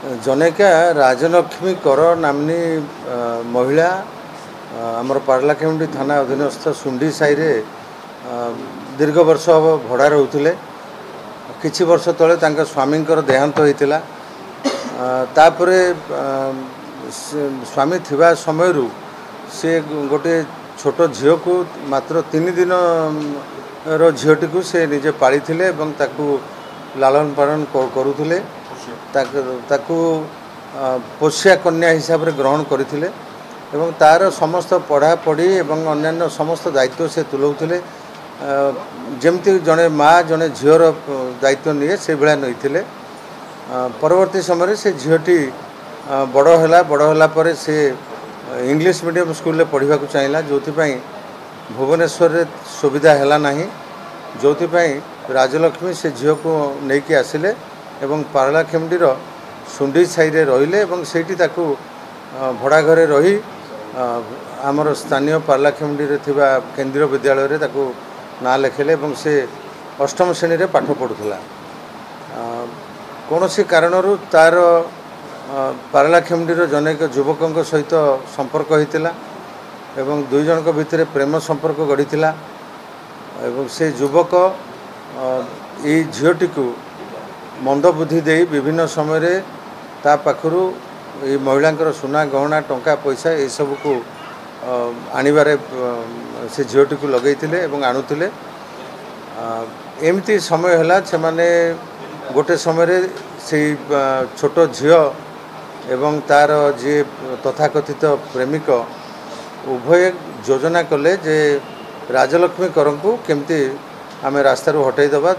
जनेका राजलक्ष्मी कर नामनी महिला आमर पारलाखेमुंडी थाना अधीनस्थ सुंडी साई रे दीर्घ वर्ष हम भड़ा रोते किछि वर्ष तले तांका स्वामी देहांत होइतिला तापरे स्वामी थिबा समयरु से गोटे छोट झील को मात्र 3 दिन रो झीलटी को से निजे पाली थिले एवं ताकू लालन पालन करुथिले ताकू पोष्या कन्या हिसाब रे ग्रहण करथिले एवं तार समस्त पढ़ापढ़ी एवं अन्यान्य समस्त दायित्व से तुलाउथिले जमती जड़े माँ जड़े झीर दायित्व निए से भाया नहीं परवर्ती समय से झीटी बड़ पर से इंग्लिश मीडियम स्कूल पढ़ा चाहिए जो भुवनेश्वर रे सुविधा है ना जो राजलक्ष्मी से झील को लेकिन आसिले एवं पारलाखेमुंडी सुंडी साई रे रहिले एवं सेठी ताकू भड़ा घरे रही आमर स्थानीय पारलाखेमुंडी रे थिबा केंद्रीय विद्यालय रे ताकू ना लेखेले एवं से 8म श्रेणी रे पाठ पढ़ुला कौन सी कारणरू तार पारलाखेमुंडी जनेक युवकों सहित संपर्क होता एवं दुई जनक भितर प्रेम संपर्क गढ़ी एवं से युवक ये झीटी को मंद बुद्धि दे विभिन्न समय रे ता पाखरु ये महिला सुना गहना टंका पैसा ये सब को आनिबारे से झीटी को लगेइथिले एवं आणुथिले एमती समय है से माने गोटे समय रे से छोट झील एवं तार जी तथाकथित प्रेमिक उभय योजना कले जे राजलक्ष्मी करंकु केमती आमे रास्तारू हटाई दबा।